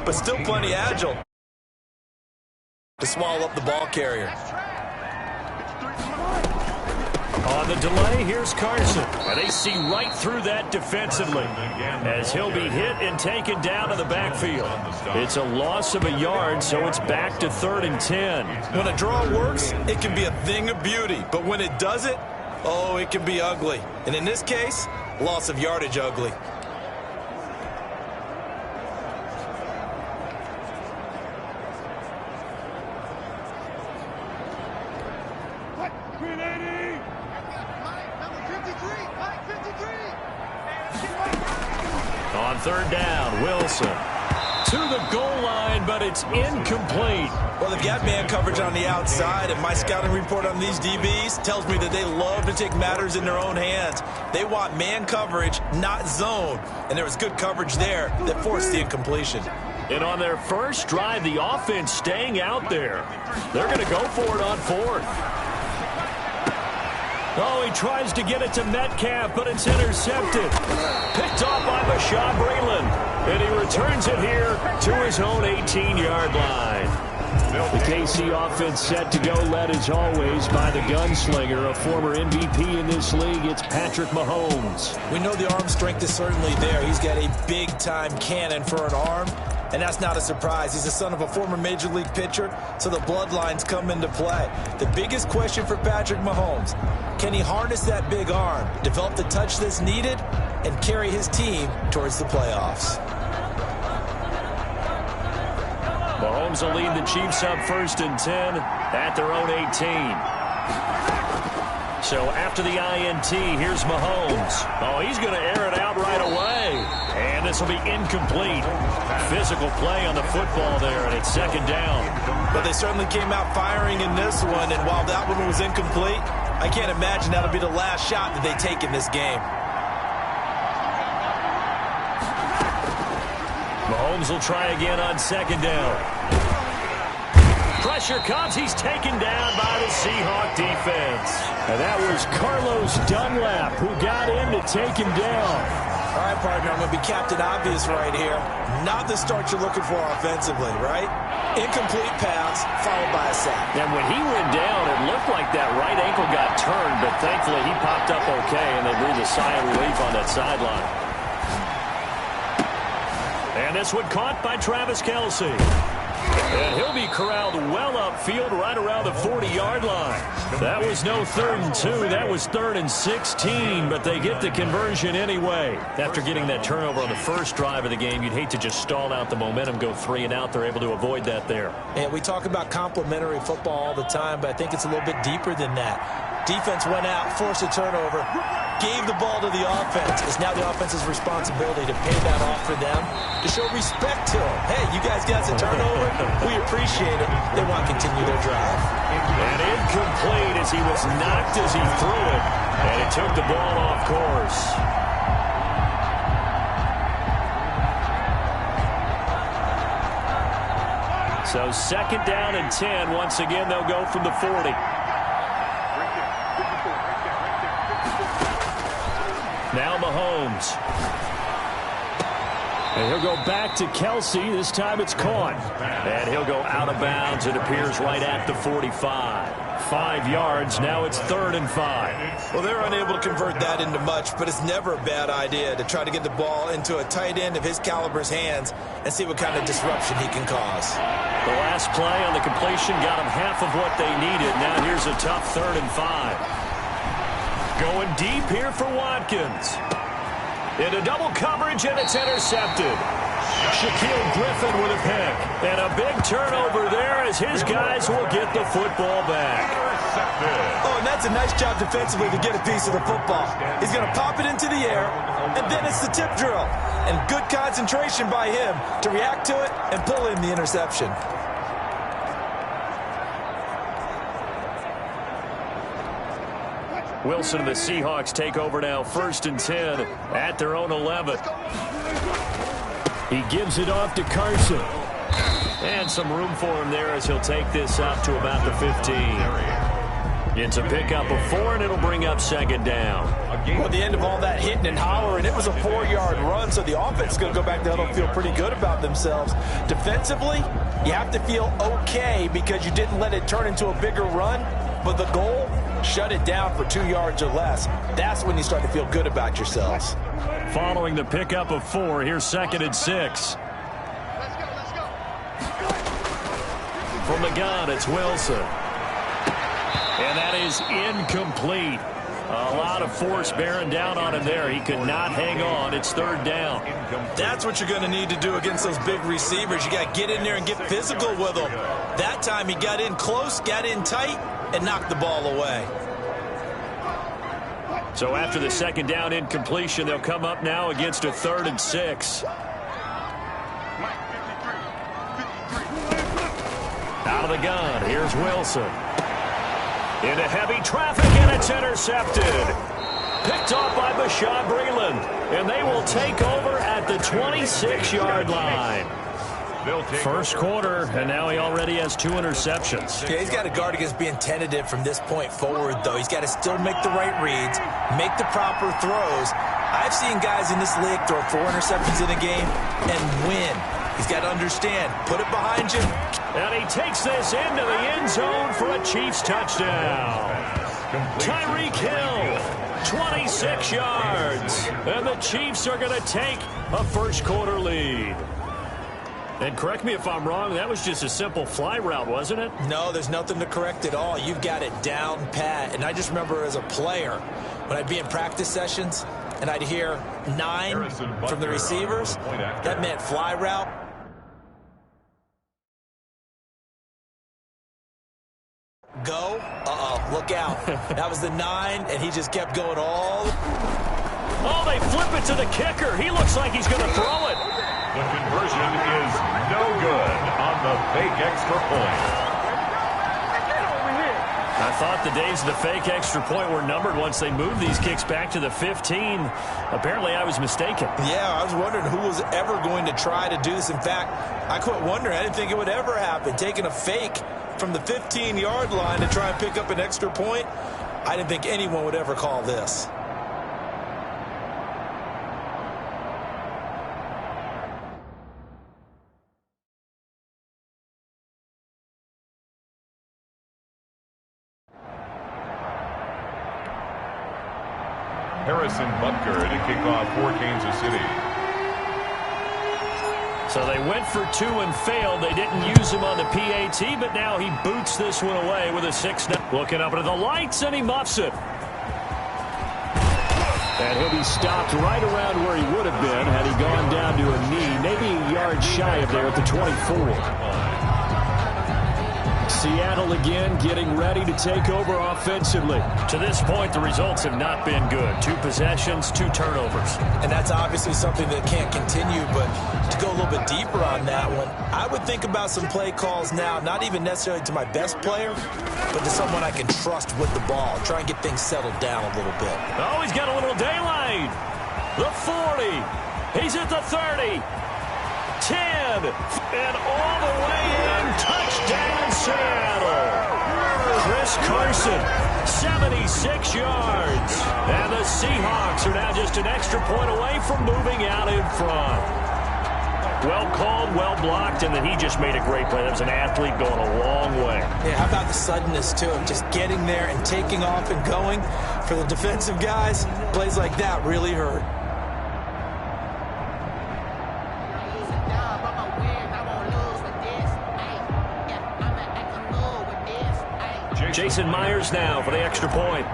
but still plenty agile to swallow up the ball carrier. On the delay, here's Carson. And they see right through that defensively as he'll be hit and taken down to the backfield. It's a loss of a yard, so it's back to 3rd and 10. When a draw works, it can be a thing of beauty. But when it doesn't, oh, it can be ugly. And in this case, loss of yardage ugly. On 3rd down, Wilson to the goal line, but it's incomplete. Well, they've got man coverage on the outside, and my scouting report on these DBs tells me that they love to take matters in their own hands. They want man coverage, not zone, and there was good coverage there that forced the incompletion. And on their first drive, the offense staying out there. They're going to go for it on 4th. Oh, he tries to get it to Metcalf, but it's intercepted. Picked off by Bashaud Breeland. And he returns it here to his own 18-yard line. The KC offense set to go, led as always by the gunslinger, a former MVP in this league. It's Patrick Mahomes. We know the arm strength is certainly there. He's got a big-time cannon for an arm, and that's not a surprise. He's the son of a former Major League pitcher, so the bloodlines come into play. The biggest question for Patrick Mahomes, can he harness that big arm, develop the touch that's needed, and carry his team towards the playoffs? Mahomes will lead the Chiefs up 1st and 10 at their own 18. So after the INT, here's Mahomes. Oh, he's going to air it out right away. And this will be incomplete. Physical play on the football there, and it's 2nd down. But they certainly came out firing in this one, and while that one was incomplete, I can't imagine that'll be the last shot that they take in this game. Mahomes will try again on 2nd down. Pressure comes. He's taken down by the Seahawk defense. And that was Carlos Dunlap who got in to take him down. All right, partner, I'm going to be Captain Obvious right here. Not the start you're looking for offensively, right? Incomplete pass followed by a sack. And when he went down, it looked like that right ankle got turned, but thankfully he popped up okay, and they breathed a sigh of relief on that sideline. And this one caught by Travis Kelce. And he'll be corralled well upfield right around the 40-yard line. That was no 3rd and 2. That was 3rd and 16, but they get the conversion anyway. After getting that turnover on the first drive of the game, you'd hate to just stall out the momentum, go 3 and out. They're able to avoid that there. And we talk about complementary football all the time, but I think it's a little bit deeper than that. Defense went out, forced a turnover, gave the ball to the offense. It's now the offense's responsibility to pay that off for them, to show respect to them. Hey, you guys got some turnover. We appreciate it. They want to continue their drive. And incomplete as he was knocked as he threw it. And it took the ball off course. So 2nd down and 10. Once again, they'll go from the 40. Now Mahomes. And he'll go back to Kelce. This time it's caught. And he'll go out of bounds. It appears right at the 45. 5 yards. Now it's 3rd and 5. Well, they're unable to convert that into much, but it's never a bad idea to try to get the ball into a tight end of his caliber's hands and see what kind of disruption he can cause. The last play on the completion got them half of what they needed. Now here's a tough 3rd and 5. Going deep here for Watkins. Into double coverage, and it's intercepted. Shaquille Griffin with a pick. And a big turnover there as his guys will get the football back. Oh, and that's a nice job defensively to get a piece of the football. He's going to pop it into the air, and then it's the tip drill. And good concentration by him to react to it and pull in the interception. Wilson and the Seahawks take over now, 1st and 10 at their own 11. He gives it off to Carson. And some room for him there as he'll take this up to about the 15. It's a pickup of 4, and it'll bring up second down. Well, at the end of all that hitting and hollering, it was a 4-yard run, so the offense is going to go back to huddle and feel pretty good about themselves. Defensively, you have to feel okay because you didn't let it turn into a bigger run, but the goal, shut it down for 2 yards or less. That's when you start to feel good about yourselves. Following the pickup of 4, here's 2nd and 6. From the gun, it's Wilson. And that is incomplete. A lot of force bearing down on him there. He could not hang on. It's 3rd down. That's what you're going to need to do against those big receivers. You got to get in there and get physical with them. That time he got in close, got in tight, and knocked the ball away. So after the 2nd down incompletion, they'll come up now against a 3rd and 6. Out of the gun, here's Wilson. Into heavy traffic, and it's intercepted. Picked off by Bashaud Breeland. And they will take over at the 26-yard line. First quarter, and now he already has 2 interceptions. Yeah, he's got to guard against being tentative from this point forward, though. He's got to still make the right reads, make the proper throws. I've seen guys in this league throw 4 interceptions in a game and win. He's got to understand, put it behind you. And he takes this into the end zone for a Chiefs touchdown. Tyreek Hill, 26 yards. And the Chiefs are going to take a first quarter lead. And correct me if I'm wrong, that was just a simple fly route, wasn't it? No, there's nothing to correct at all. You've got it down pat. And I just remember as a player, when I'd be in practice sessions, and I'd hear 9 from the receivers, that meant fly route. Go. Look out. That was the 9, and he just kept going all. Oh, they flip it to the kicker. He looks like he's going to throw it. The conversion is no good on the fake extra point. I thought the days of the fake extra point were numbered once they moved these kicks back to the 15. Apparently, I was mistaken. Yeah, I was wondering who was ever going to try to do this. In fact, I quit wondering. I didn't think it would ever happen. Taking a fake from the 15-yard line to try and pick up an extra point, I didn't think anyone would ever call this. Harrison Butker to kick off for Kansas City. So they went for 2 and failed. They didn't use him on the PAT, but now he boots this one away with a 6. Looking up into the lights, and he muffs it. And he'll be stopped right around where he would have been had he gone down to a knee, maybe a yard shy of there at the 24. Seattle again getting ready to take over offensively. To this point, the results have not been good. 2 possessions, 2 turnovers. And that's obviously something that can't continue, but to go a little bit deeper on that one, I would think about some play calls now, not even necessarily to my best player, but to someone I can trust with the ball. Try and get things settled down a little bit. Oh, he's got a little daylight. The 40. He's at the 30. 10, and all the way in, touchdown Seattle. Chris Carson, 76 yards. And the Seahawks are now just an extra point away from moving out in front. Well called, well blocked, and then he just made a great play. That was an athlete going a long way. Yeah, how about the suddenness to him? Just getting there and taking off and going. For the defensive guys, plays like that really hurt. Jason Myers now for the extra point.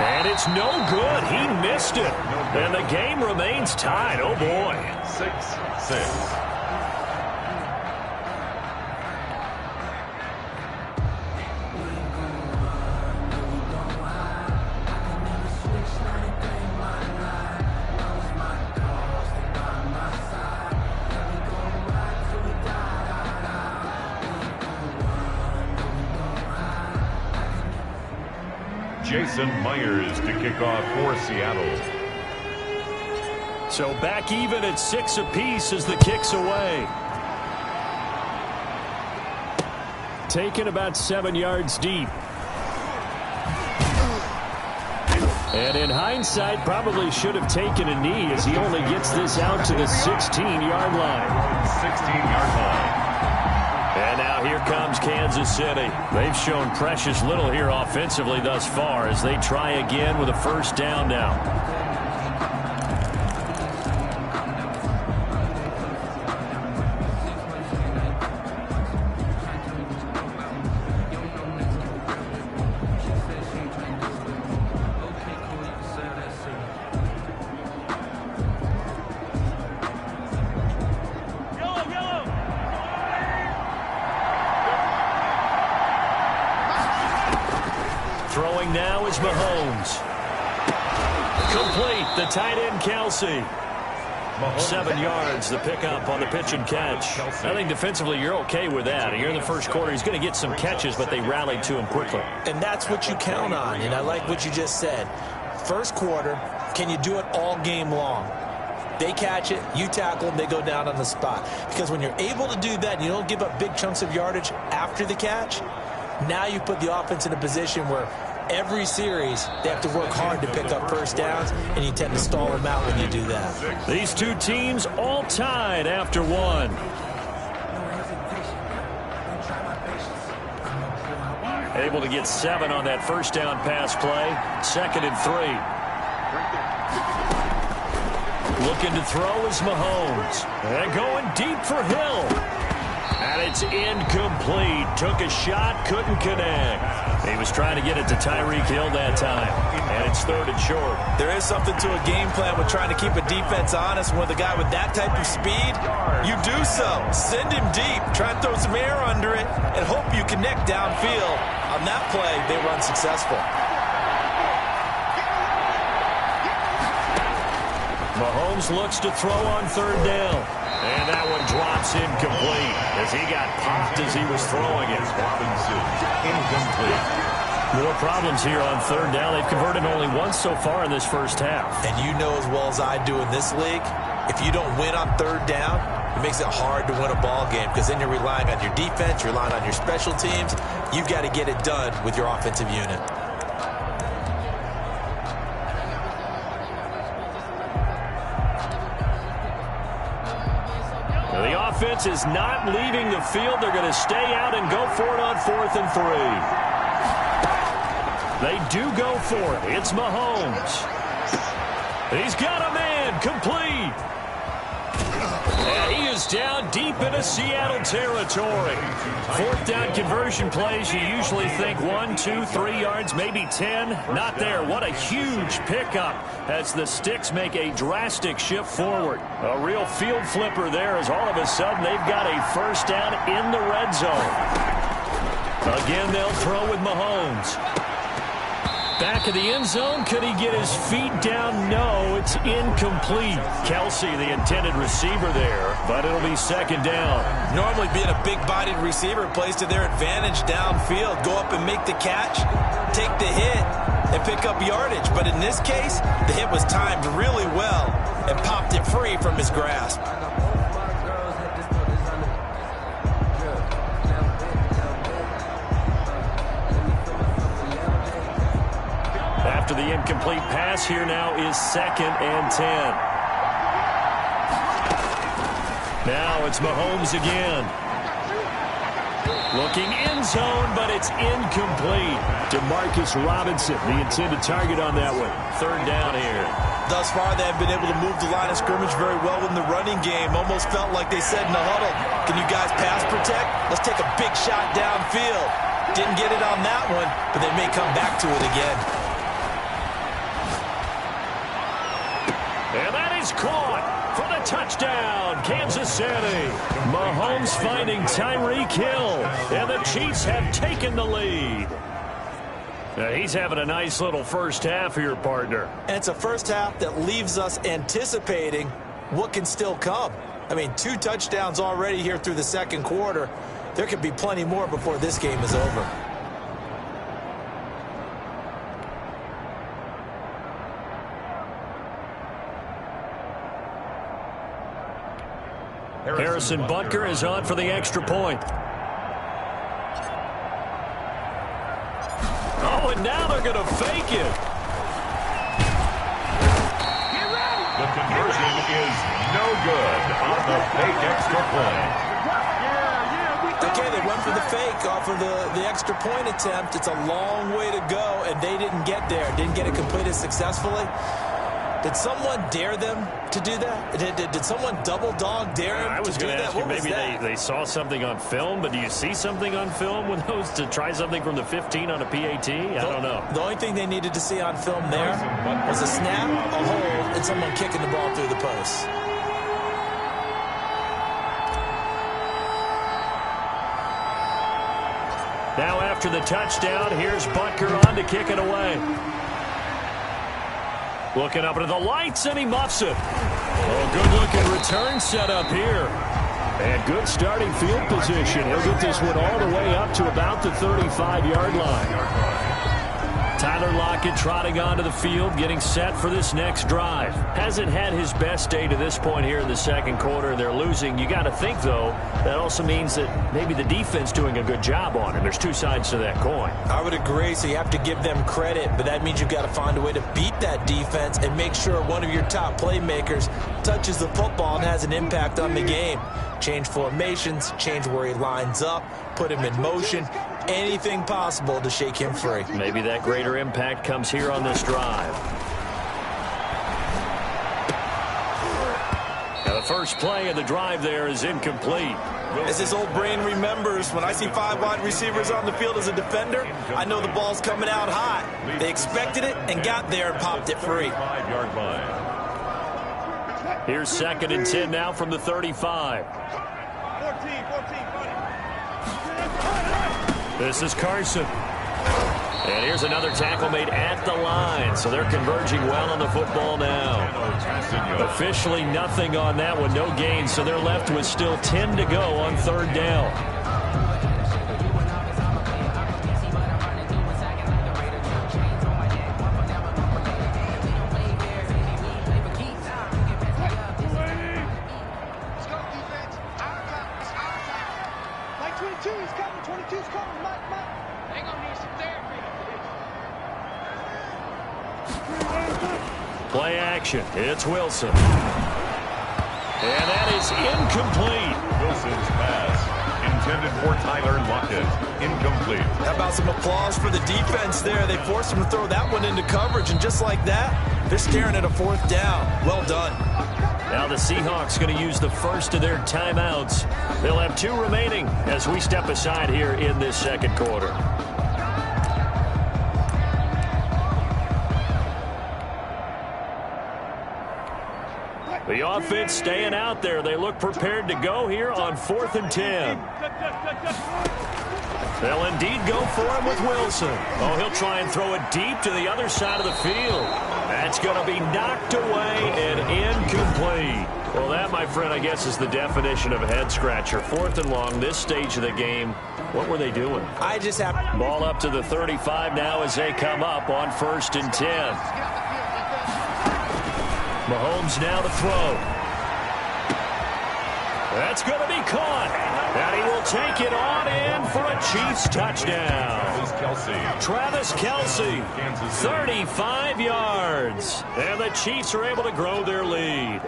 And it's no good. He missed it. And the game remains tied. Oh, boy. 6-6. Jason Myers to kick off for Seattle. So back even at 6 apiece as the kick's away. taken about 7 yards deep. And in hindsight, probably should have taken a knee as he only gets this out to the 16-yard line. 16-yard line. And now here comes Kansas City. They've shown precious little here offensively thus far as they try again with a first down now. Throwing now is Mahomes. Complete, the tight end, Kelsey. 7 yards, the pickup on the pitch and catch. I think defensively you're okay with that. Here in the first quarter, he's going to get some catches, but they rallied to him quickly. And that's what you count on, and I like what you just said. First quarter, can you do it all game long? They catch it, you tackle them, they go down on the spot. Because when you're able to do that, and you don't give up big chunks of yardage after the catch, now you put the offense in a position where every series they have to work hard to pick up first downs, and you tend to stall them out when you do that. These two teams all tied after one. Able to get 7 on that first down pass play. 2nd and 3. Looking to throw is Mahomes. And going deep for Hill. And it's incomplete. Took a shot, couldn't connect. He was trying to get it to Tyreek Hill that time. And it's 3rd and short. There is something to a game plan with trying to keep a defense honest. With a guy with that type of speed, you do so. Send him deep. Try and throw some air under it and hope you connect downfield. On that play, they were unsuccessful. Mahomes looks to throw on 3rd down. And that one drops incomplete as he got popped as he was throwing it. Robinson, incomplete. More problems here on 3rd down. They've converted only once so far in this first half. And you know as well as I do in this league, if you don't win on 3rd down, it makes it hard to win a ball game because then you're relying on your defense, you're relying on your special teams. You've got to get it done with your offensive unit. The offense is not leaving the field. They're going to stay out and go for it on 4th and 3. They do go for it. It's Mahomes. He's got a man. Complete. And he is down deep into Seattle territory. 4th down conversion plays, you usually think 1, 2, 3 yards, maybe 10. Not there. What a huge pickup as the sticks make a drastic shift forward. A real field flipper there as all of a sudden they've got a first down in the red zone. Again, they'll throw with Mahomes. Back of the end zone. Could he get his feet down? No, it's incomplete. Kelsey, the intended receiver there, but it'll be 2nd down. Normally being a big-bodied receiver plays to their advantage downfield. Go up and make the catch, take the hit, and pick up yardage. But in this case, the hit was timed really well and popped it free from his grasp. After the incomplete pass, here now is 2nd and 10. Now it's Mahomes again. Looking end zone, but it's incomplete. DeMarcus Robinson, the intended target on that one. 3rd down here. Thus far, they have been able to move the line of scrimmage very well in the running game. Almost felt like they said in the huddle, can you guys pass protect? Let's take a big shot downfield. Didn't get it on that one, but they may come back to it again. And that is caught for the touchdown, Kansas City. Mahomes finding Tyreek Hill, and the Chiefs have taken the lead. Now he's having a nice little first half here, partner. And it's a first half that leaves us anticipating what can still come. I mean, 2 touchdowns already here through the 2nd quarter. There could be plenty more before this game is over. Harrison Butker is on for the extra point. now they're going to fake it. The conversion is no good on the fake extra point. Okay, they went for the fake off of the extra point attempt. It's a long way to go, and they didn't get there. Didn't get it completed successfully. Did someone dare them to do that? Did someone double dog dare them to do that? I was going to ask you, maybe they saw something on film, but do you see something on film with those to try something from the 15 on a PAT? I don't know. The only thing they needed to see on film there was a snap, a hold, and someone kicking the ball through the post. Now after the touchdown, here's Butker on to kick it away. Looking up into the lights, and he muffs it. Oh, good-looking return set up here. And good starting field position. He'll get this one all the way up to about the 35-yard line. Tyler Lockett trotting onto the field, getting set for this next drive. Hasn't had his best day to this point here in the second quarter. They're losing. You got to think, though, that also means that maybe the defense doing a good job on him. There's two sides to that coin. I would agree, so you have to give them credit, but that means you've got to find a way to beat that defense and make sure one of your top playmakers touches the football and has an impact on the game. Change formations, change where he lines up, put him in motion, anything possible to shake him free. Maybe that greater impact comes here on this drive. Now the first play of the drive there is incomplete. As his old brain remembers, when I see 5 wide receivers on the field as a defender, I know the ball's coming out hot. They expected it and got there and popped it free. 5-yard line. Here's 2nd and 10 now from the 35. This is Carson. And here's another tackle made at the line. So they're converging well on the football now. Officially nothing on that one. No gain. So they're left with still 10 to go on 3rd down. Play action. It's Wilson. And that is incomplete. Wilson's pass intended for Tyler Lockett. Incomplete. How about some applause for the defense there? They forced him to throw that one into coverage, and just like that, they're staring at a 4th down. Well done. Now the Seahawks going to use the first of their timeouts. They'll have 2 remaining as we step aside here in this second quarter. The offense staying out there. They look prepared to go here on 4th and 10. They'll indeed go for him with Wilson. Oh, he'll try and throw it deep to the other side of the field. That's going to be knocked away and incomplete. Well, that, my friend, I guess is the definition of a head-scratcher. 4th and long, this stage of the game. What were they doing? I just have... Ball up to the 35 now as they come up on 1st and 10. Mahomes now to throw. That's going to be caught. And he will take it on in for a Chiefs touchdown. Travis Kelce, 35 yards. And the Chiefs are able to grow their lead.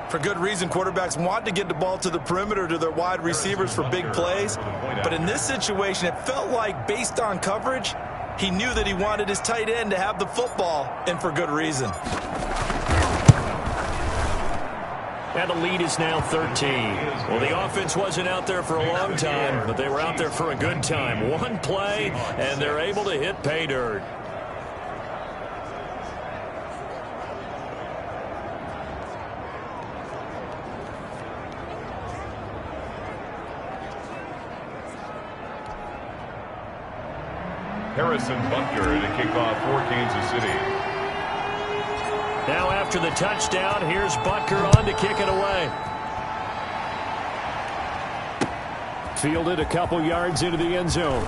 For good reason, quarterbacks want to get the ball to the perimeter to their wide receivers for big plays. But in this situation, it felt like, based on coverage, he knew that he wanted his tight end to have the football, and for good reason. And the lead is now 13. Well, the offense wasn't out there for a long time, but they were out there for a good time. One play, and they're able to hit pay dirt. Harrison Butker to kick off for Kansas City. Now after the touchdown, here's Butker on to kick it away. Fielded a couple yards into the end zone.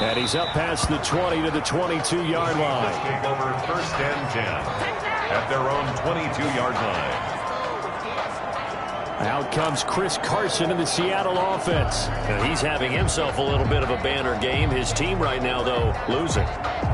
And he's up past the 20 to the 22-yard line. Take over 1st and 10 at their own 22-yard line. Out comes Chris Carson in the Seattle offense. Now, he's having himself a little bit of a banner game. His team right now, though, losing.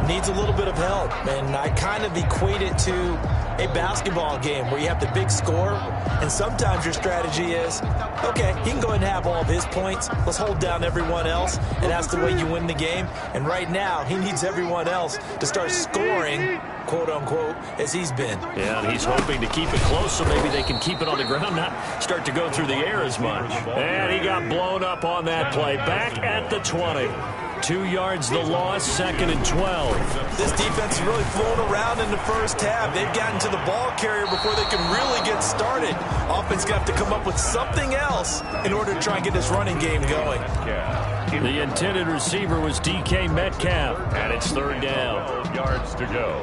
Needs a little bit of help, and I kind of equate it to a basketball game where you have the big score, and sometimes your strategy is, okay, he can go ahead and have all of his points. Let's hold down everyone else, and that's the way you win the game. And right now, he needs everyone else to start scoring, quote-unquote, as he's been. Yeah, and he's hoping to keep it close so maybe they can keep it on the ground, not start to go through the air as much. And he got blown up on that play. Back at the 20. 2 yards the loss, 2nd and 12. This defense is really flown around in the first half. They've gotten to the ball carrier before they can really get started. Offense going to have to come up with something else in order to try and get this running game going. The intended receiver was DK Metcalf, and it's 3rd down. 12 yards to go.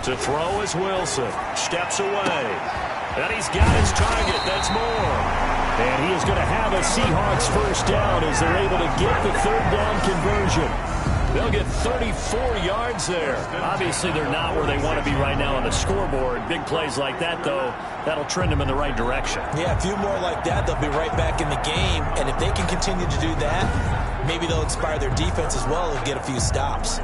To throw is Wilson. Steps away. And he's got his target. That's Moore. And he is going to have a Seahawks first down as they're able to get the 3rd down conversion. They'll get 34 yards there. Obviously, they're not where they want to be right now on the scoreboard. Big plays like that, though, that'll trend them in the right direction. Yeah, a few more like that, they'll be right back in the game. And if they can continue to do that, maybe they'll inspire their defense as well and get a few stops.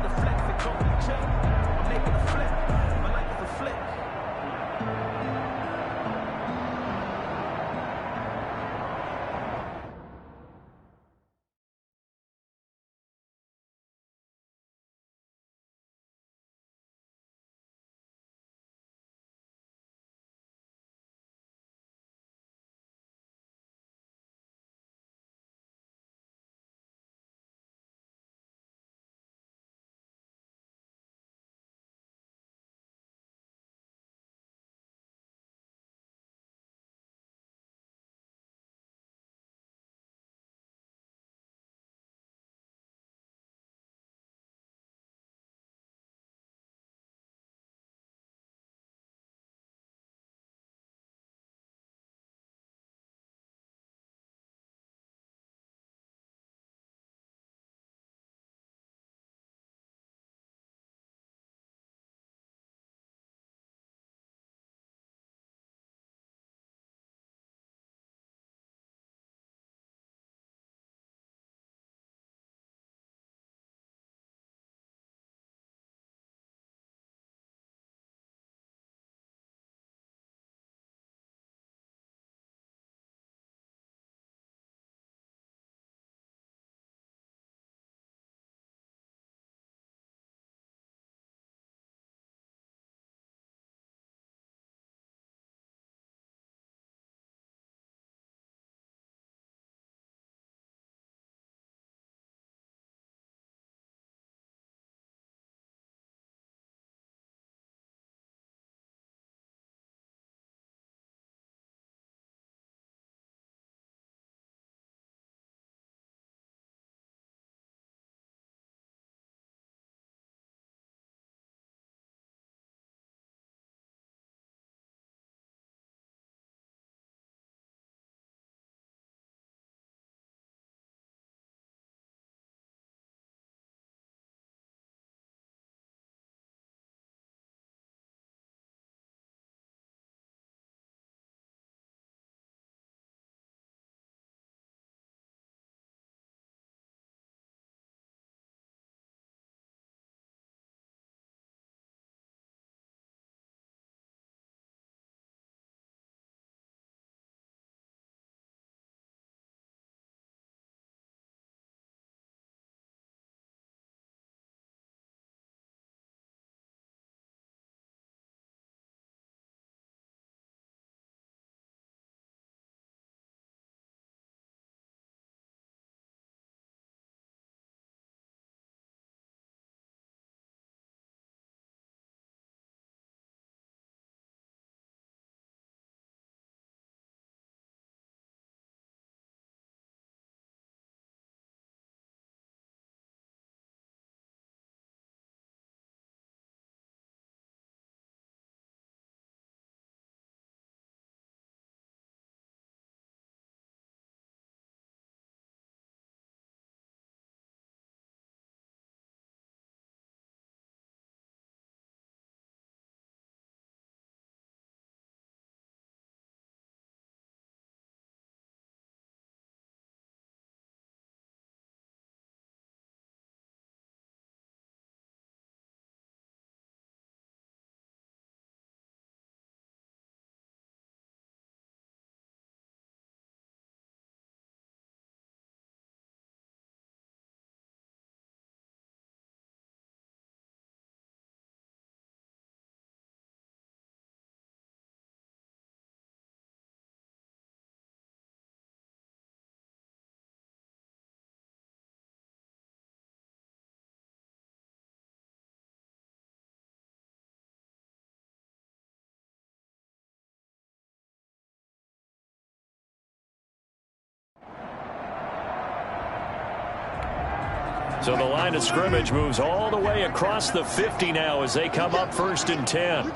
So the line of scrimmage moves all the way across the 50 now as they come up 1st and 10.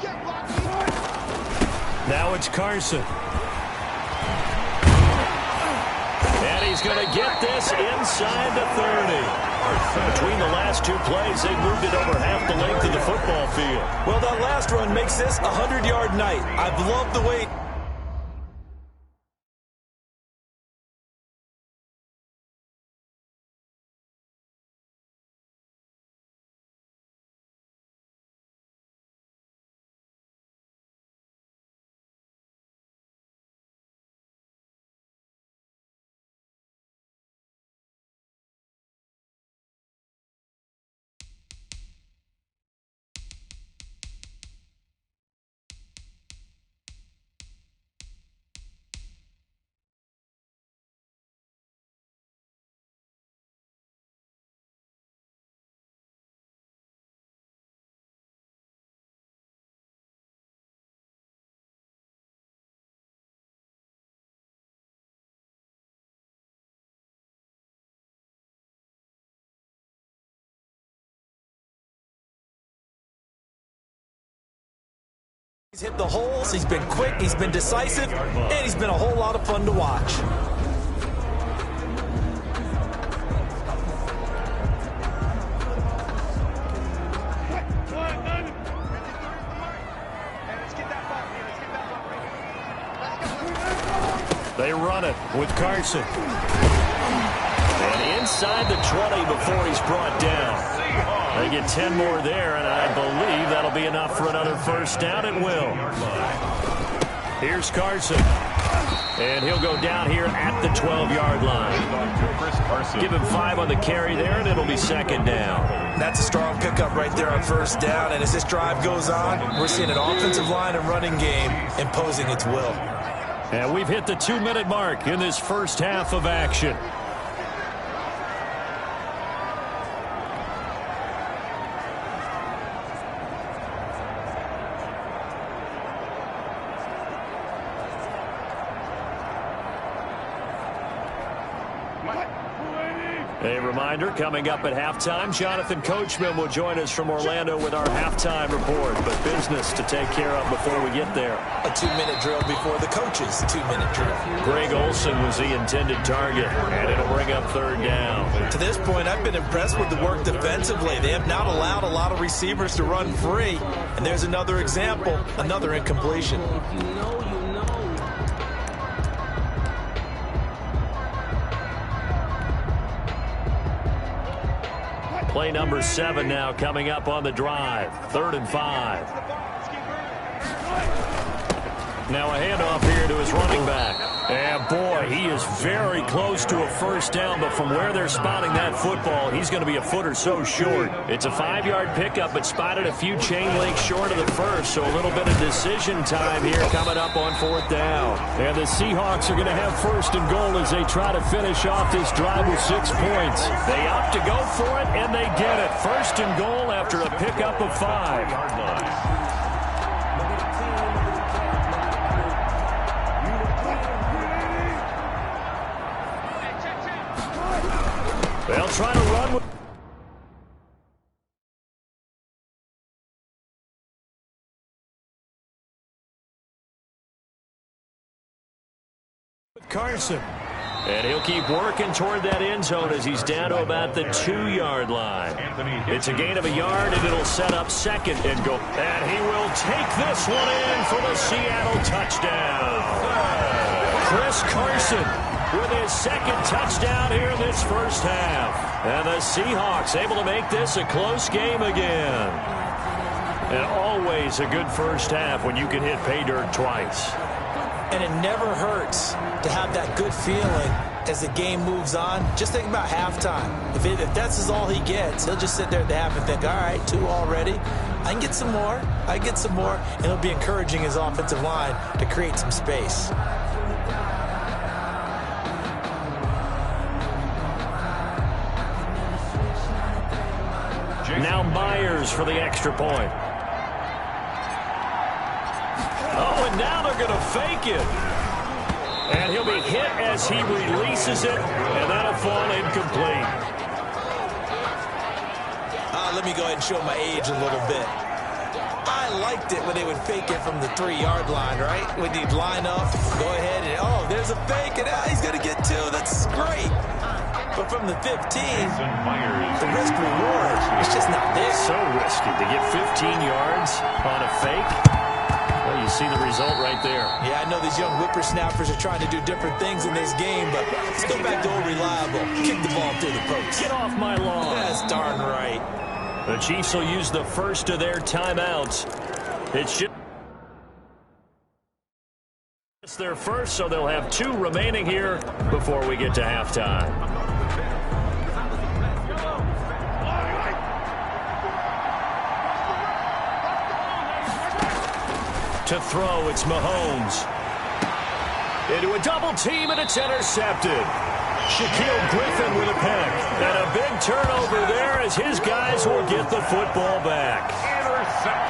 Now it's Carson. And he's going to get this inside the 30. Between the last two plays, they moved it over half the length of the football field. Well, that last run makes this a 100-yard night. I've loved the way... He's hit the holes, he's been quick, he's been decisive, and he's been a whole lot of fun to watch. They run it with Carson. And inside the 20 before he's brought down. They get 10 more there, and I believe that'll be enough for another first down. It will. Here's Carson. And he'll go down here at the 12-yard line. Give him 5 on the carry there, and it'll be 2nd down. That's a strong pickup right there on 1st down, and as this drive goes on, we're seeing an offensive line and running game imposing its will. And we've hit the 2-minute mark in this first half of action. A reminder, coming up at halftime, Jonathan Coachman will join us from Orlando with our halftime report. But business to take care of before we get there. A 2-minute drill before the coach's 2-minute drill. Greg Olsen was the intended target, and it'll bring up 3rd down. To this point, I've been impressed with the work defensively. They have not allowed a lot of receivers to run free. And there's another example, another incompletion. Play number 7 now coming up on the drive. 3rd and 5. Now a handoff here to his running back. And boy, he is very close to a first down, but from where they're spotting that football, he's going to be a foot or so short. It's a 5-yard pickup, but spotted a few chain links short of the first, so a little bit of decision time here coming up on 4th down. And the Seahawks are going to have 1st and goal as they try to finish off this drive with 6 points. They opt to go for it, and they get it. 1st and goal after a pickup of 5. They'll try to run with Carson. And he'll keep working toward that end zone as he's down to about the 2-yard line. It's a gain of a yard, and it'll set up 2nd and goal. And he will take this one in for the Seattle touchdown. Chris Carson with his 2nd touchdown here in this first half. And the Seahawks able to make this a close game again. And always a good first half when you can hit pay dirt twice. And it never hurts to have that good feeling as the game moves on. Just think about halftime. If that's all he gets, he'll just sit there at the half and think, all right, 2 already. I can get some more. I can get some more. And he'll be encouraging his offensive line to create some space. Now Myers for the extra point. Oh, and now they're going to fake it. And he'll be hit as he releases it, and that'll fall incomplete. let me go ahead and show my age a little bit. I liked it when they would fake it from the 3-yard line, right? When you'd line up, go ahead and, oh, there's a fake, and he's going to get 2. That's great. But from the 15, the risk reward, it's just not there. So risky to get 15 yards on a fake. Well, you see the result right there. Yeah, I know these young whippersnappers are trying to do different things in this game, but let's go back to old reliable. Kick the ball through the post. Get off my lawn. That's darn right. The Chiefs will use the first of their timeouts. It's their first, so they'll have 2 remaining here before we get to halftime. To throw, it's Mahomes. Into a double team, and it's intercepted. Shaquille Griffin with a pick. And a big turnover there as his guys will get the football back.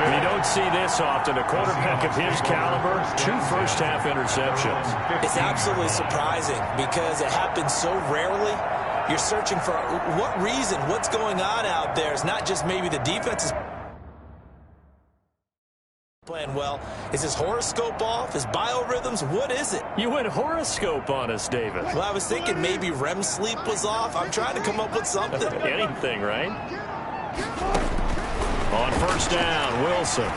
You don't see this often. A quarterback of his caliber, 2 first-half interceptions. It's absolutely surprising because it happens so rarely. You're searching for what reason, what's going on out there. It's not just maybe the defense is playing well. Is his horoscope off? His biorhythms? What is it? You went horoscope on us, David. Well, I was thinking maybe REM sleep was off. I'm trying to come up with something. Anything, right? On first down, Wilson.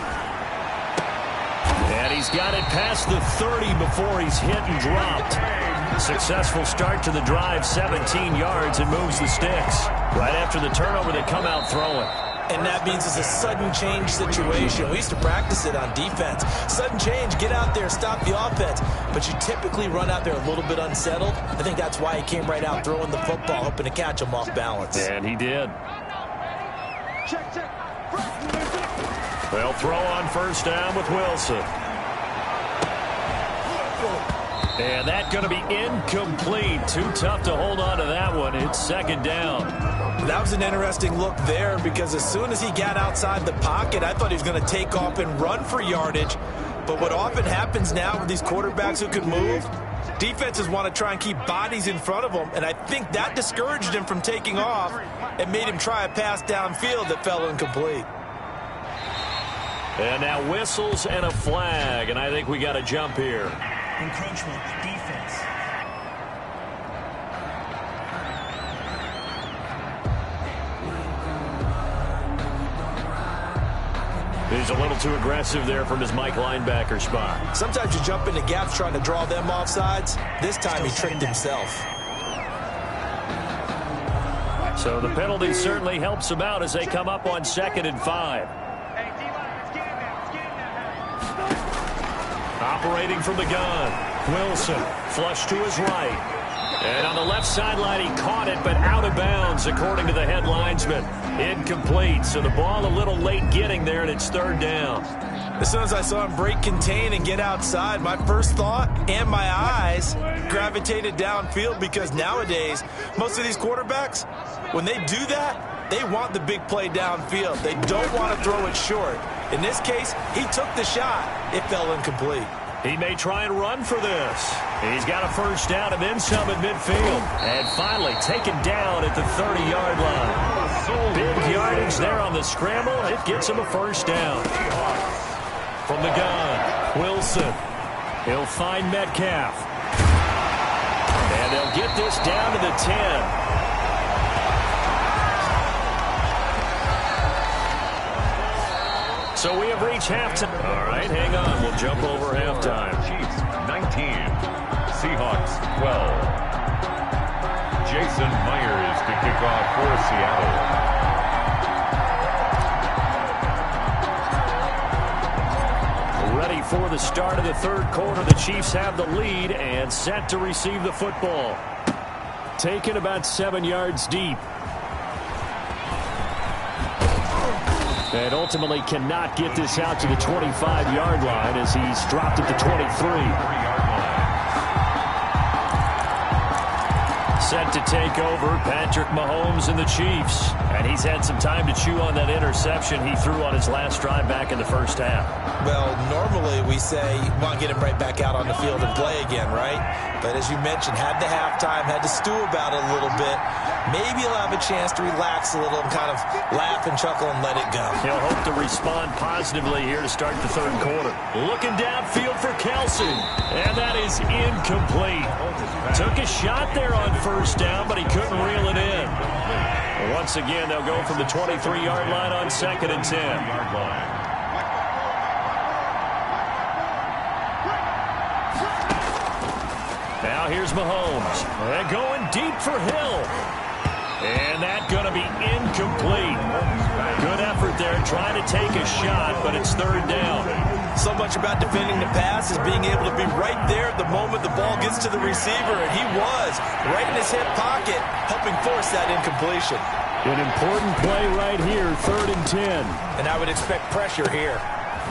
And he's got it past the 30 before he's hit and dropped. Successful start to the drive, 17 yards, and moves the sticks. Right after the turnover, they come out throwing. And that means it's a sudden change situation. We used to practice it on defense. Sudden change, get out there, stop the offense. But you typically run out there a little bit unsettled. I think that's why he came right out throwing the football, hoping to catch him off balance. And he did. They'll throw on first down with Wilson. And that's going to be incomplete. Too tough to hold on to that one. It's second down. That was an interesting look there because as soon as he got outside the pocket, I thought he was going to take off and run for yardage. But what often happens now with these quarterbacks who can move, defenses want to try and keep bodies in front of them, and I think that discouraged him from taking off and made him try a pass downfield that fell incomplete. And now whistles and a flag, and I think we got a jump here. Encroachment, defense. He's a little too aggressive there from his Mike linebacker spot. Sometimes you jump into gaps trying to draw them off sides. This time he tricked himself. So the penalty certainly helps him out as they come up on 2nd and 5. Operating from the gun, Wilson, flush to his right. And on the left sideline, he caught it, but out of bounds, according to the head linesman. Incomplete, so the ball a little late getting there, and it's 3rd down. As soon as I saw him break contain and get outside, my first thought and my eyes gravitated downfield because nowadays, most of these quarterbacks, when they do that, they want the big play downfield. They don't want to throw it short. In this case, he took the shot. It fell incomplete. He may try and run for this. He's got a first down and then some at midfield. And finally taken down at the 30-yard line. Big yardage there on the scramble. It gets him a first down. From the gun, Wilson. He'll find Metcalf. And they'll get this down to the 10. So we have reached halftime. All right, hang on. We'll jump over halftime. Chiefs 19, Seahawks 12. Jason Myers to kick off for Seattle. Ready for the start of the 3rd quarter. The Chiefs have the lead and set to receive the football. Taken about 7 yards deep. And ultimately cannot get this out to the 25-yard line as he's dropped at the 23. Set to take over, Patrick Mahomes and the Chiefs. And he's had some time to chew on that interception he threw on his last drive back in the first half. Well, normally we say, want to get him right back out on the field and play again, right? But as you mentioned, had the halftime, had to stew about it a little bit. Maybe he'll have a chance to relax a little and kind of laugh and chuckle and let it go. He'll hope to respond positively here to start the third quarter. Looking downfield for Kelsey. And that is incomplete. Took a shot there on first down, but he couldn't reel it in. Once again, they'll go from the 23-yard line on 2nd and 10. Now here's Mahomes. And going deep for Hill. And that's going to be incomplete. Good effort there trying to take a shot, but it's third down. So much about defending the pass is being able to be right there at the moment the ball gets to the receiver, and he was right in his hip pocket, helping force that incompletion. An important play right here, 3rd and 10. And I would expect pressure here.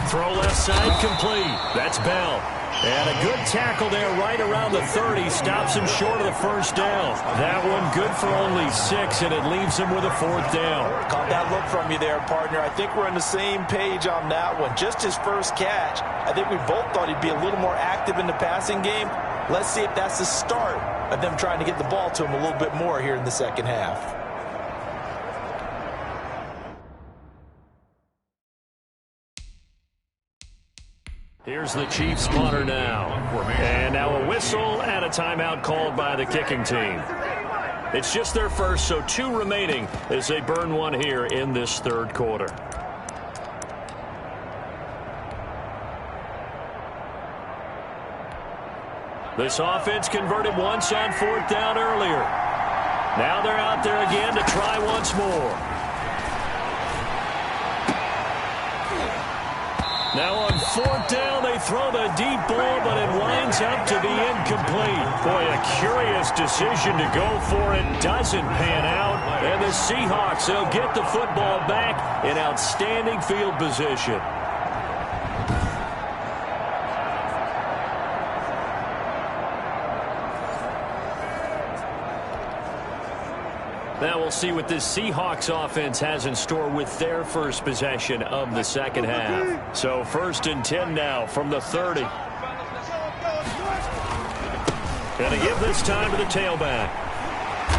Throw left side complete. That's Bell. And a good tackle there right around the 30. Stops him short of the first down. That one good for only 6, and it leaves him with a 4th down. Caught that look from you there, partner. I think we're on the same page on that one. Just his first catch. I think we both thought he'd be a little more active in the passing game. Let's see if that's the start of them trying to get the ball to him a little bit more here in the second half. Here's the Chiefs punter now. And now a whistle and a timeout called by the kicking team. It's just their first, so 2 remaining as they burn one here in this third quarter. This offense converted once on 4th down earlier. Now they're out there again to try once more. Now on 4th down, they throw the deep ball, but it winds up to be incomplete. Boy, a curious decision to go for it. Doesn't pan out. And the Seahawks, they'll get the football back in outstanding field position. Now we'll see what this Seahawks offense has in store with their first possession of the second half. So 1st and 10 now from the 30. Going to give this time to the tailback.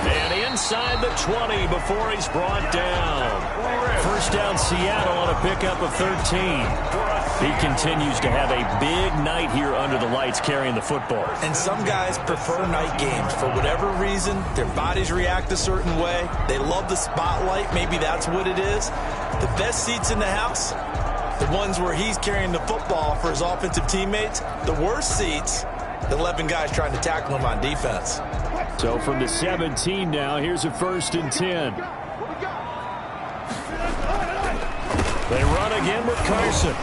And inside the 20 before he's brought down. First down Seattle on a pickup of 13. He continues to have a big night here under the lights carrying the football. And some guys prefer night games. For whatever reason, their bodies react a certain way. They love the spotlight. Maybe that's what it is. The best seats in the house, the ones where he's carrying the football for his offensive teammates. The worst seats, the 11 guys trying to tackle him on defense. So from the 17 now, here's a 1st and 10. They run again with Carson.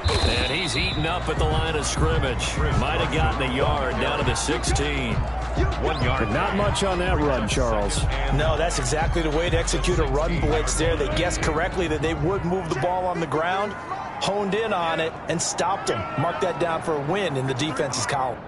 And he's eaten up at the line of scrimmage. Might have gotten a yard down to the 16. 1 yard. Not much on that run, Charles. No, that's exactly the way to execute a run blitz there. They guessed correctly that they would move the ball on the ground, honed in on it, and stopped him. Mark that down for a win in the defense's column.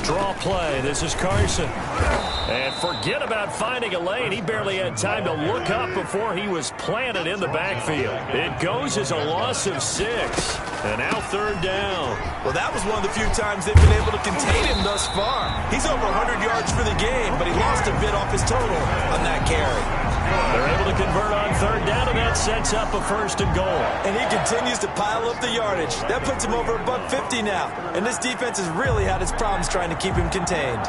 Draw play. This is Carson. And forget about finding a lane. He barely had time to look up before he was planted in the backfield. It goes as a loss of 6. And now 3rd down. Well, that was one of the few times they've been able to contain him thus far. He's over 100 yards for the game, but he lost a bit off his total on that carry. They're able to convert on 3rd down, and that sets up a 1st and goal. And he continues to pile up the yardage. That puts him over $150 now. And this defense has really had its problems trying to keep him contained.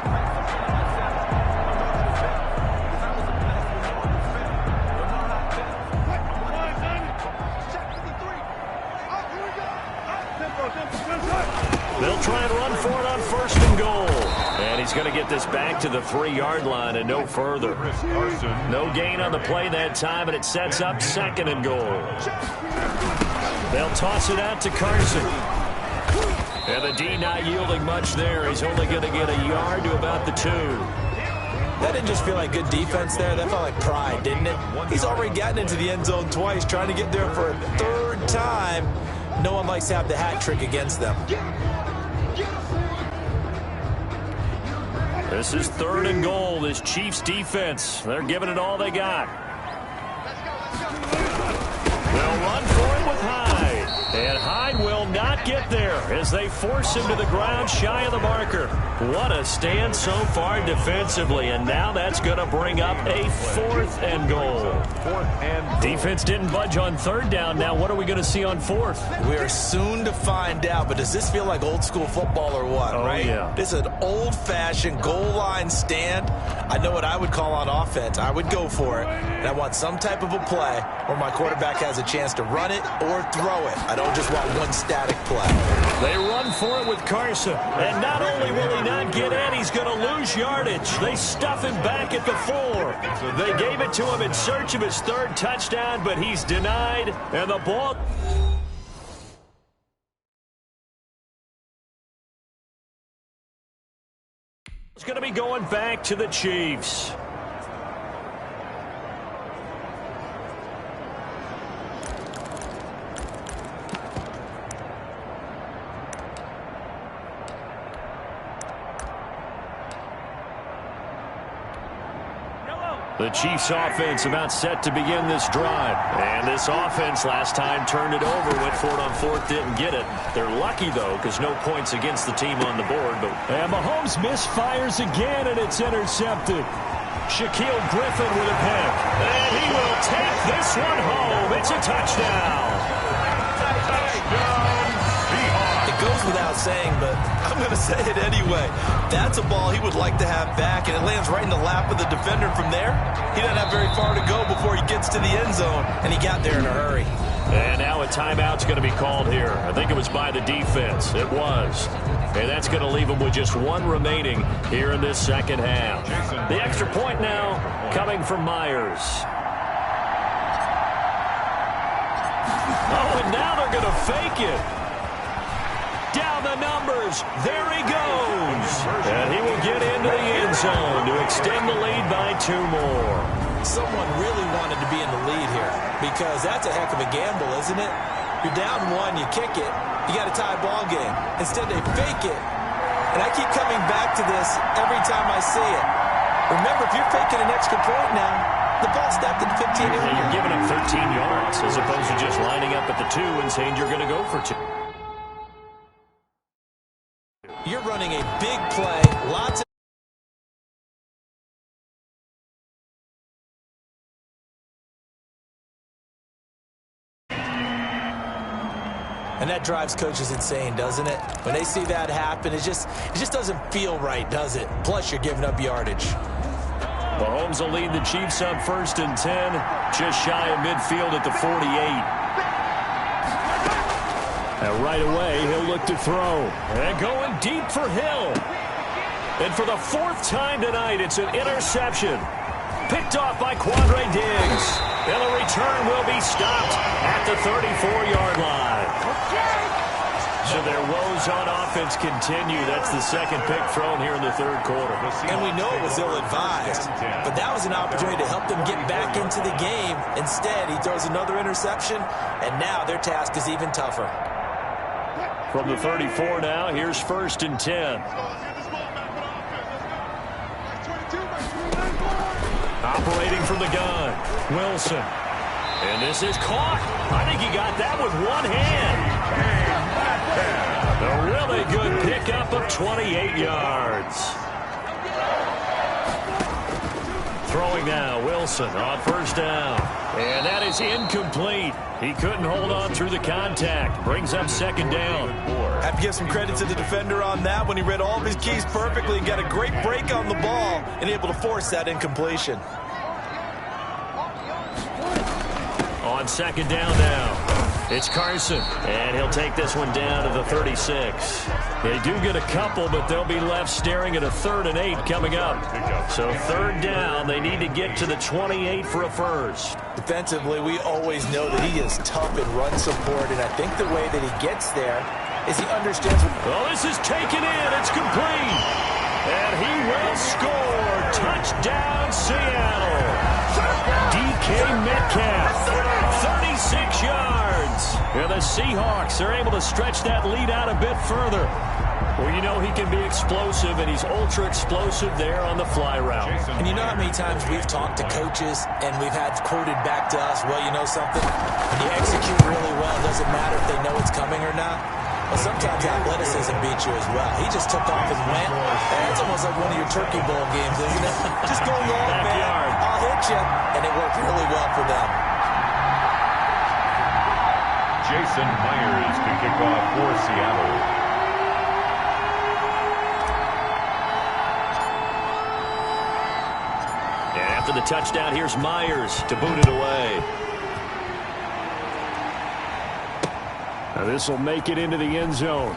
They'll try and run for it on 1st and goal. And he's going to get this back to the 3-yard line and no further. No gain on the play that time, and it sets up 2nd and goal. They'll toss it out to Carson. And the D not yielding much there. He's only going to get a yard to about the 2. That didn't just feel like good defense there. That felt like pride, didn't it? He's already gotten into the end zone twice, trying to get there for a 3rd time. No one likes to have the hat trick against them. This is 3rd and goal. This Chiefs defense, they're giving it all they got. They'll run for it with Hyde. And Hyde will not get there as they force him to the ground shy of the marker. What a stand so far defensively. And now that's going to bring up a 4th and goal. Defense didn't budge on 3rd down. Now what are we going to see on 4th? We are soon to find out. But does this feel like old school football or what, right? Yeah. This is an old-fashioned goal line stand. I know what I would call on offense. I would go for it. And I want some type of a play where my quarterback has a chance to run it or throw it. I don't just want one static play. They run for it with Carson. And not only will he not get in, he's going to lose yardage. They stuff him back at the 4. They gave it to him in search of his 3rd touchdown, but he's denied. And the ball... It's going to be going back to the Chiefs. The Chiefs offense about set to begin this drive. And this offense last time turned it over, went for it on 4th, didn't get it. They're lucky, though, because no points against the team on the board. And Mahomes misfires again, and it's intercepted. Shaquille Griffin with a pick. And he will take this one home. It's a touchdown. It goes without saying, but I'm going to say it anyway. That's a ball he would like to have back, and it lands right in the lap of the defender from there. He doesn't have very far to go before he gets to the end zone, and he got there in a hurry. And now a timeout's going to be called here. I think it was by the defense. It was. And that's going to leave them with just 1 remaining here in this 2nd half. The extra point now coming from Myers. Oh, and now they're going to fake it. Down the numbers. There he goes. And he will get into the end zone to extend the lead by 2 more. Someone really wanted to be in the lead here because that's a heck of a gamble, isn't it? You're down 1, you kick it, you got a tie ball game. Instead, they fake it. And I keep coming back to this every time I see it. Remember, if you're faking an extra point now, the ball snapped at the 15-yard line. You're giving up 13 yards as opposed to just lining up at the 2 and saying you're going to go for 2. You're running a big play, lots of... And that drives coaches insane, doesn't it? When they see that happen, it just doesn't feel right, does it? Plus, you're giving up yardage. Mahomes will lead the Chiefs up 1st and 10, just shy of midfield at the 48. And right away, he'll look to throw. And going deep for Hill. And for the 4th time tonight, it's an interception. Picked off by Quandre Diggs. And the return will be stopped at the 34-yard line. So their woes on offense continue. That's the 2nd pick thrown here in the 3rd quarter. And we know it was ill-advised. But that was an opportunity to help them get back into the game. Instead, he throws another interception, and now their task is even tougher. From the 34 now, here's 1st and 10. Operating from the gun, Wilson. And this is caught. I think he got that with 1 hand. A really good pickup of 28 yards. Throwing now, Wilson on 1st down. And that is incomplete. He couldn't hold on through the contact. Brings up 2nd down. Have to give some credit to the defender on that when he read all of his keys perfectly and got a great break on the ball and able to force that incompletion. On 2nd down now. It's Carson, and he'll take this one down to the 36. They do get a couple, but they'll be left staring at a 3rd and 8 coming up. So 3rd down, they need to get to the 28 for a first. Defensively, we always know that he is tough in run support, and I think the way that he gets there is he understands. Well, this is taken in. It's complete. And he will score. Touchdown, Seattle. DK Metcalf, 36 yards. And the Seahawks are able to stretch that lead out a bit further. Well, you know he can be explosive, and he's ultra-explosive there on the fly route. And you know how many times we've talked to coaches, and we've had quoted back to us, well, you know something? When you execute really well, it doesn't matter if they know it's coming or not. Well, sometimes athleticism beats you as well. He just took off and went. And it's almost like one of your Turkey Bowl games, isn't it? Just go long, man. I'll hit you. And it worked really well for them. Jason Myers to kick off for Seattle. After the touchdown, here's Myers to boot it away. Now this will make it into the end zone.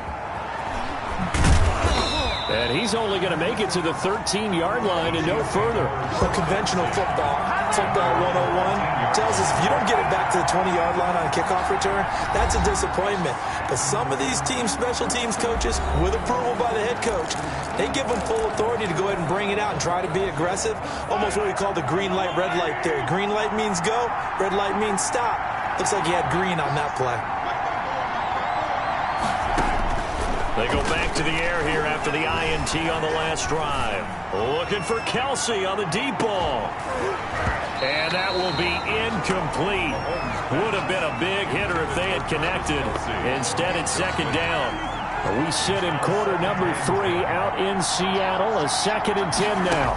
And he's only going to make it to the 13-yard line and no further. Well, conventional football 101, tells us if you don't get it back to the 20-yard line on a kickoff return, that's a disappointment. But some of these special teams coaches, with approval by the head coach, they give them full authority to go ahead and bring it out and try to be aggressive. Almost what we call the green light, red light theory. Green light means go, red light means stop. Looks like he had green on that play. They go back to the air here after the INT on the last drive. Looking for Kelsey on the deep ball. And that will be incomplete. Would have been a big hitter if they had connected. Instead, it's 2nd down. We sit in quarter number 3 out in Seattle. A 2nd and 10 now.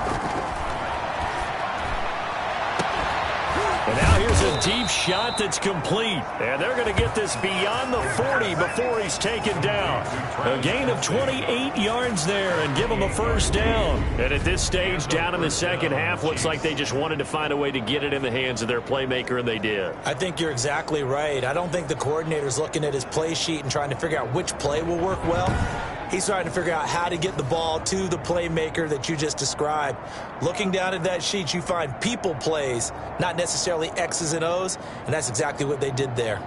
And now here's a deep shot that's complete. And they're going to get this beyond the 40 before he's taken down. A gain of 28 yards there and give him a 1st down. And at this stage, down in the second half, looks like they just wanted to find a way to get it in the hands of their playmaker, and they did. I think you're exactly right. I don't think the coordinator's looking at his play sheet and trying to figure out which play will work well. He's trying to figure out how to get the ball to the playmaker that you just described. Looking down at that sheet, you find people plays, not necessarily X's and O's, and that's exactly what they did there.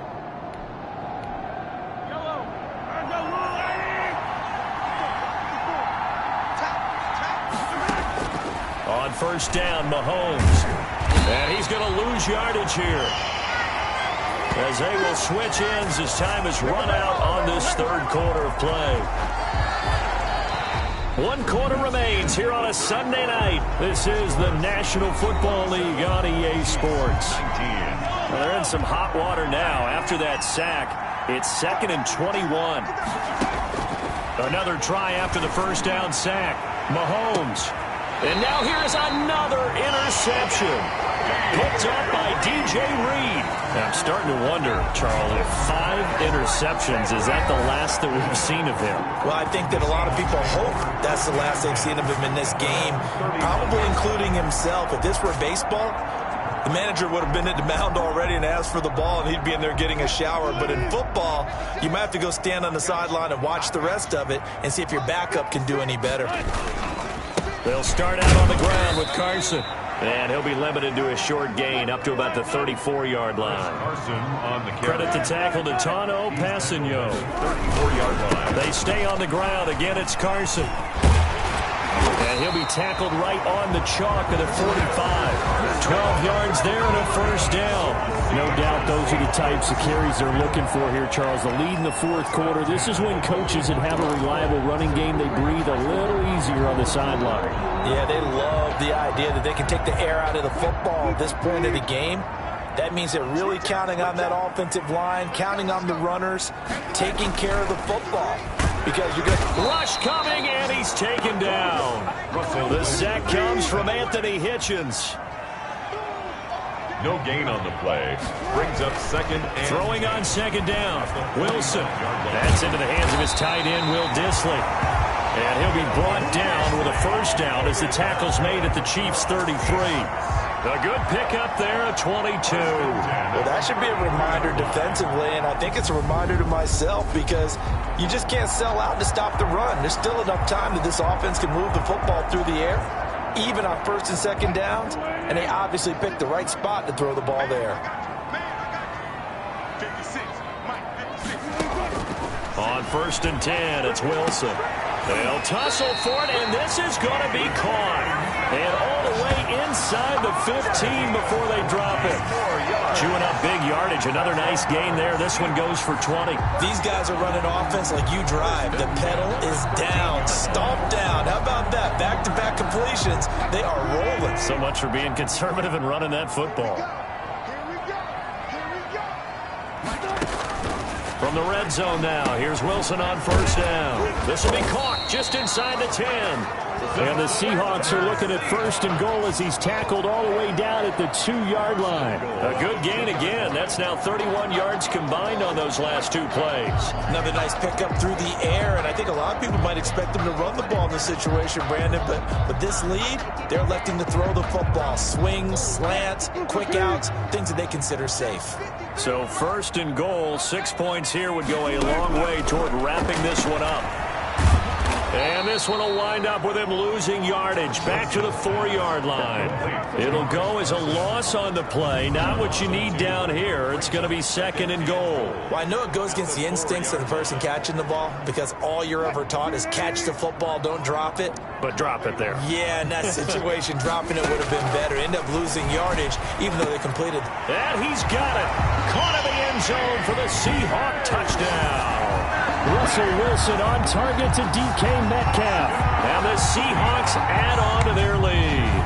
On 1st down, Mahomes. And he's going to lose yardage here, as they will switch ends as time is run out on this 3rd quarter of play. 1 quarter remains here on a Sunday night. This is the National Football League on EA Sports. Well, they're in some hot water now after that sack. It's 2nd and 21. Another try after the 1st down sack. Mahomes. And now here is another interception. Picked up by DJ Reed. I'm starting to wonder, Charles, if 5 interceptions, is that the last that we've seen of him? Well, I think that a lot of people hope that's the last they've seen of him in this game, probably including himself. If this were baseball, the manager would have been at the mound already and asked for the ball, and he'd be in there getting a shower. But in football, you might have to go stand on the sideline and watch the rest of it and see if your backup can do any better. They'll start out on the ground with Carson. And he'll be limited to a short gain up to about the 34-yard line. Carson on the Credit to tackle to Tano Passigno. 34-yard line. They stay on the ground. Again, it's Carson. And he'll be tackled right on the chalk of the 45. 12 yards there and a 1st down. No doubt those are the types of carries they're looking for here, Charles. The lead in the 4th quarter. This is when coaches that have a reliable running game, they breathe a little easier on the sideline. Yeah, they love the idea that they can take the air out of the football at this point of the game. That means they're really counting on that offensive line, counting on the runners, taking care of the football. Because you get rush coming, and he's taken down. The sack comes from Anthony Hitchens. No gain on the play. Brings up 2nd and... Throwing on 2nd down. Wilson. That's into the hands of his tight end, Will Dissly. And he'll be brought down with a 1st down as the tackle's made at the Chiefs' 33. A good pickup there, a 22. Well, that should be a reminder defensively, and I think it's a reminder to myself because you just can't sell out to stop the run. There's still enough time that this offense can move the football through the air, even on first and second downs, and they obviously picked the right spot to throw the ball there. On first and 10, it's Wilson. They'll tussle for it, and this is going to be caught. And all the way inside the 15 before they drop it. Chewing up big yardage. Another nice gain there. This one goes for 20. These guys are running offense like you drive. The pedal is down, stomped down. How about that? Back-to-back completions. They are rolling. So much for being conservative and running that football. From the red zone now, here's Wilson on first down. This will be caught just inside the 10. And the Seahawks are looking at first and goal as he's tackled all the way down at the 2-yard line. A good gain again. That's now 31 yards combined on those last 2 plays. Another nice pickup through the air, and I think a lot of people might expect them to run the ball in this situation, Brandon, but with this lead, they're electing to throw the football. Swings, slants, quick outs, things that they consider safe. So first and goal, 6 points here would go a long way toward wrapping this one up. And this one will wind up with him losing yardage back to the 4-yard line. It'll go as a loss on the play. Not what you need down here. It's going to be second and goal. Well, I know it goes against the instincts of the person catching the ball because all you're ever taught is catch the football, don't drop it. But drop it there. Yeah, in that situation, dropping it would have been better. End up losing yardage, even though they completed. And he's got it. Caught in the end zone for the Seahawk touchdown. Russell Wilson on target to DK Metcalf. And the Seahawks add on to their lead.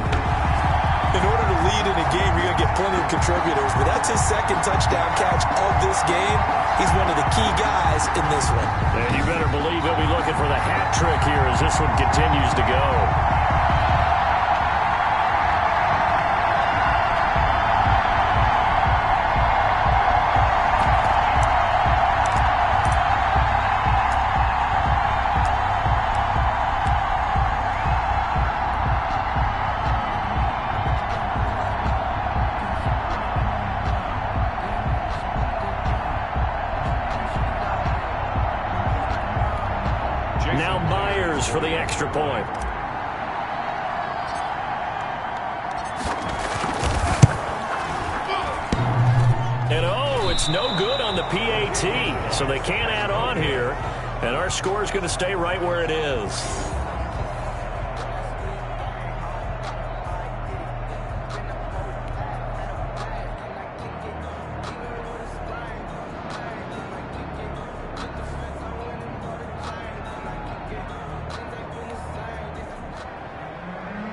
In order to lead in a game, you're going to get plenty of contributors, but that's his second touchdown catch of this game. He's one of the key guys in this one. And you better believe he'll be looking for the hat trick here as this one continues to go. Now Myers for the extra point. And oh, it's no good on the PAT, so they can't add on here. And our score is going to stay right where it is.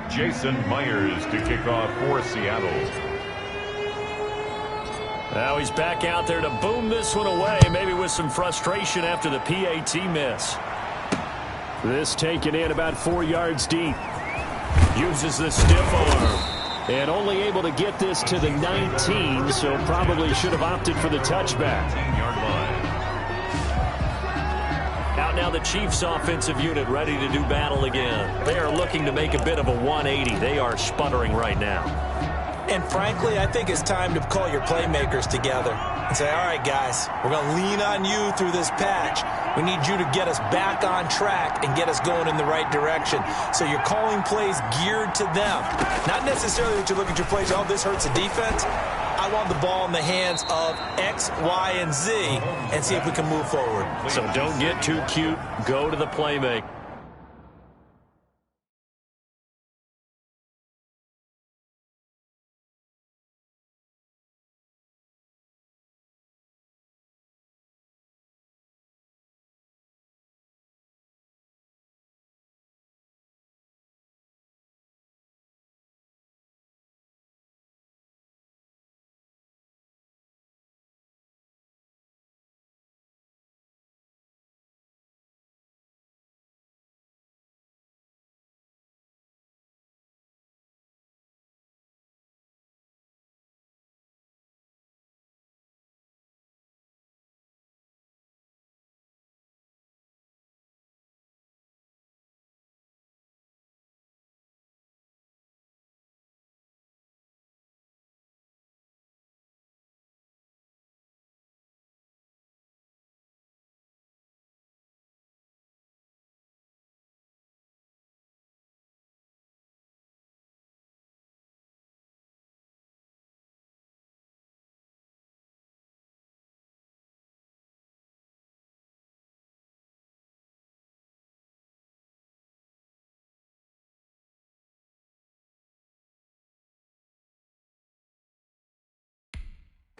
Jason Myers to kick off for Seattle. Now he's back out there to boom this one away, maybe with some frustration after the PAT miss. This taken in about 4 yards deep. Uses the stiff arm. And only able to get this to the 19, so probably should have opted for the touchback. 10-yard line. Out now the Chiefs offensive unit ready to do battle again. They are looking to make a bit of a 180. They are sputtering right now. And frankly, I think it's time to call your playmakers together and say, all right, guys, we're going to lean on you through this patch. We need you to get us back on track and get us going in the right direction. So you're calling plays geared to them. Not necessarily that you look at your plays, oh, this hurts the defense. I want the ball in the hands of X, Y, and Z and see if we can move forward. So don't get too cute. Go to the playmaker.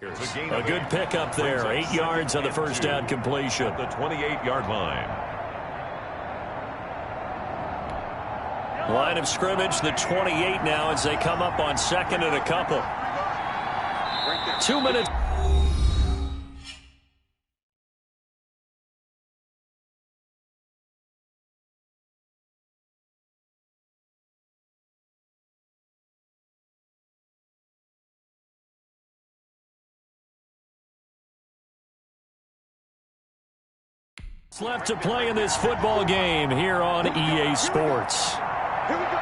A good pickup there. 8 yards on the first down completion. At the 28-yard line. Line of scrimmage, the 28 now as they come up on second and a couple. 2 minutes. Left to play in this football game here on EA Sports. Here we go.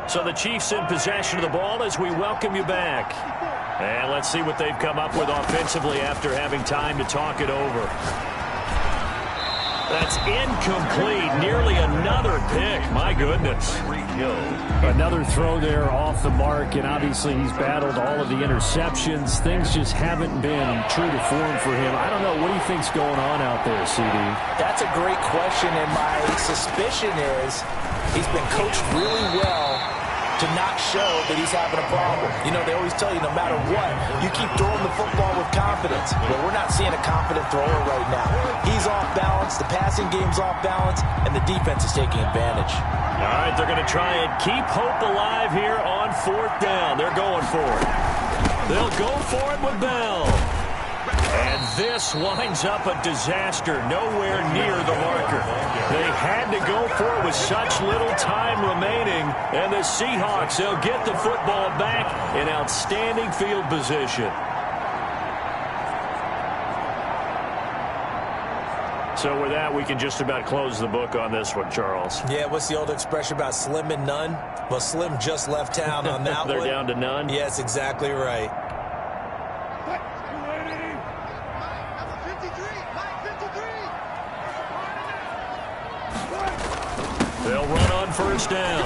So the Chiefs in possession of the ball as we welcome you back. And let's see what they've come up with offensively after having time to talk it over. That's incomplete. Nearly another pick. My goodness. Another throw there off the mark, and obviously he's battled all of the interceptions. Things just haven't been true to form for him. I don't know. What do you think's going on out there, CD? That's a great question, and my suspicion is he's been coached really well to not show that he's having a problem. You know, they always tell you no matter what, you keep throwing the football with confidence. Well, we're not seeing a confident thrower right now. He's off balance, the passing game's off balance, and the defense is taking advantage. All right, they're going to try and keep hope alive here on fourth down. They're going for it. They'll go for it with Bell. And this winds up a disaster, nowhere near the marker. They had to go for it with such little time remaining. And the Seahawks, they'll get the football back in outstanding field position. So with that, we can just about close the book on this one, Charles. Yeah, what's the old expression about slim and none? Well, Slim just left town on that They're one. down to none? Yes, exactly right. They'll run on first down.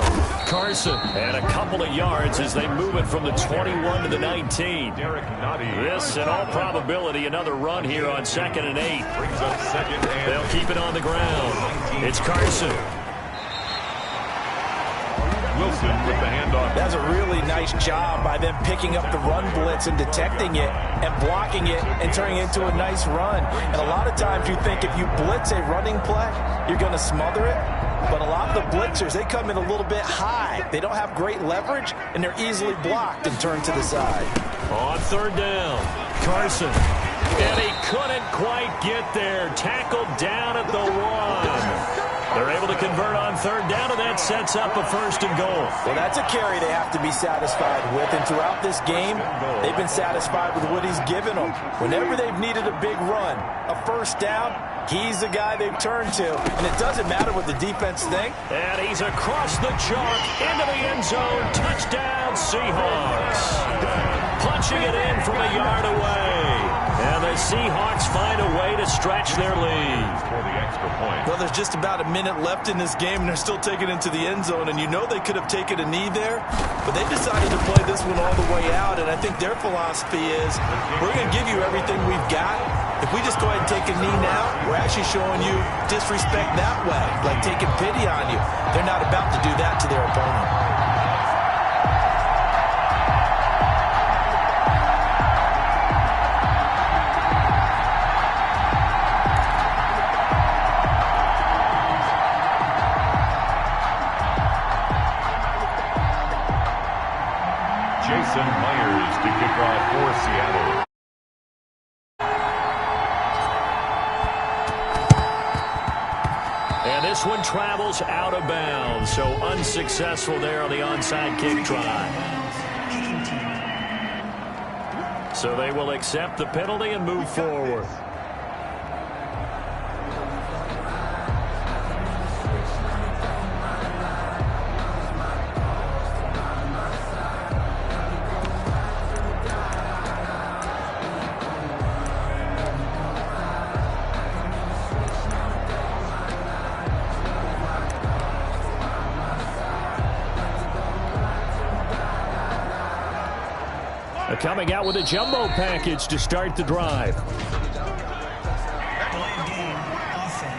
Carson and a couple of yards as they move it from the 21 to the 19. This, in all probability, another run here on 2nd and 8. They'll keep it on the ground. It's Carson. Wilson with the handoff. That's a really nice job by them picking up the run blitz and detecting it and blocking it and turning it into a nice run. And a lot of times you think if you blitz a running play, you're going to smother it. But a lot of the blitzers, they come in a little bit high. They don't have great leverage, and they're easily blocked and turned to the side. On third down, Carson. And he couldn't quite get there. Tackled down at the 1. They're able to convert on third down, and that sets up a 1st and goal. Well, that's a carry they have to be satisfied with. And throughout this game, they've been satisfied with what he's given them. Whenever they've needed a big run, a 1st down, he's the guy they've turned to. And it doesn't matter what the defense think. And he's across the chalk into the end zone. Touchdown, Seahawks. Punching it in from a yard away. And the Seahawks find a way to stretch their lead. For the extra point. Well, there's just about a minute left in this game, and they're still taking it into the end zone. And you know they could have taken a knee there, but they decided to play this one all the way out. And I think their philosophy is, we're going to give you everything we've got. If we just go ahead and take a knee now, we're actually showing you disrespect that way, like taking pity on you. They're not about to do that to their opponent. Jason Myers to kick off for Seattle. And this one travels out of bounds, so unsuccessful there on the onside kick try. So they will accept the penalty and move forward. Coming out with a jumbo package to start the drive. Play game, offense.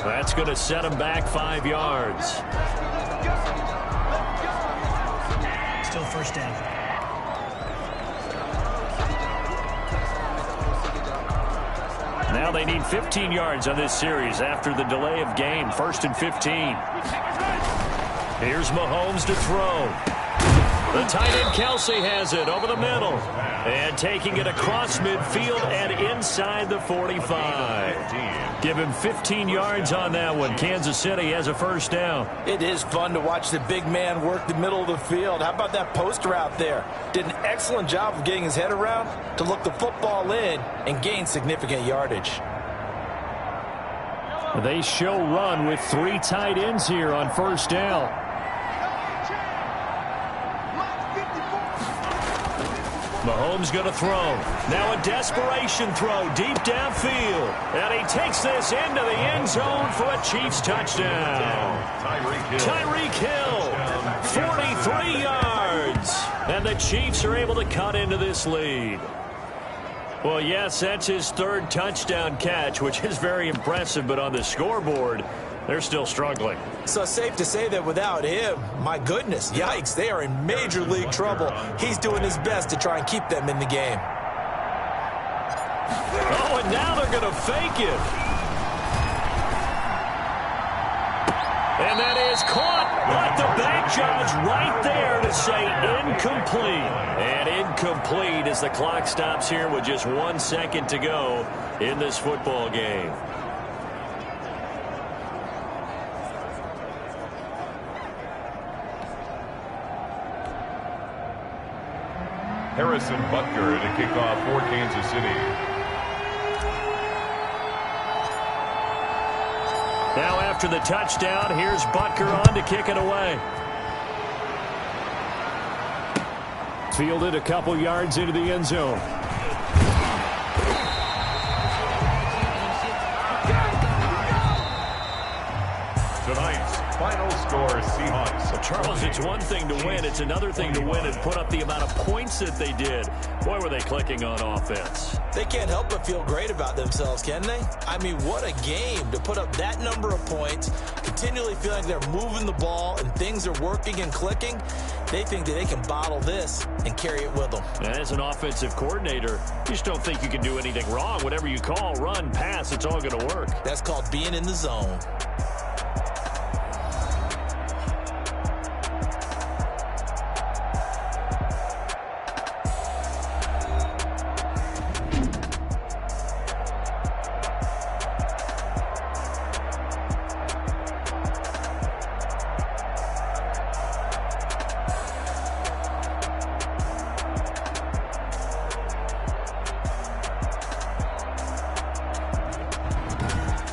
That's going to set him back 5 yards. Still first down. Now they need 15 yards on this series after the delay of game. 1st and 15. Here's Mahomes to throw. The tight end Kelsey has it over the middle. And taking it across midfield and inside the 45. Give him 15 yards on that one. Kansas City has a first down. It is fun to watch the big man work the middle of the field. How about that post route there? Did an excellent job of getting his head around to look the football in and gain significant yardage. They show run with 3 tight ends here on first down. Mahomes going to throw. Now a desperation throw deep downfield. And he takes this into the end zone for a Chiefs touchdown. Tyreek Hill, 43 yards. And the Chiefs are able to cut into this lead. Well, yes, that's his 3rd touchdown catch, which is very impressive. But on the scoreboard, they're still struggling. So safe to say that without him, my goodness, yikes, they are in major league trouble. He's doing his best to try and keep them in the game. Oh, and now they're going to fake it. And that is caught. But the back judge right there to say incomplete. And incomplete as the clock stops here with just 1 second to go in this football game. Harrison Butker to kick off for Kansas City. Now after the touchdown, here's Butker on to kick it away. Fielded a couple yards into the end zone. Tonight's final score, Seahawks. Well, Charles, it's one thing to win. It's another thing to win and put up the amount of points that they did. Boy, were they clicking on offense. They can't help but feel great about themselves, can they? I mean, what a game to put up that number of points, continually feeling they're moving the ball and things are working and clicking. They think that they can bottle this and carry it with them. And as an offensive coordinator, you just don't think you can do anything wrong. Whatever you call, run, pass, it's all going to work. That's called being in the zone.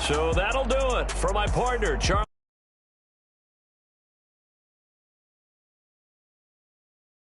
So that'll do it for my partner, Charles.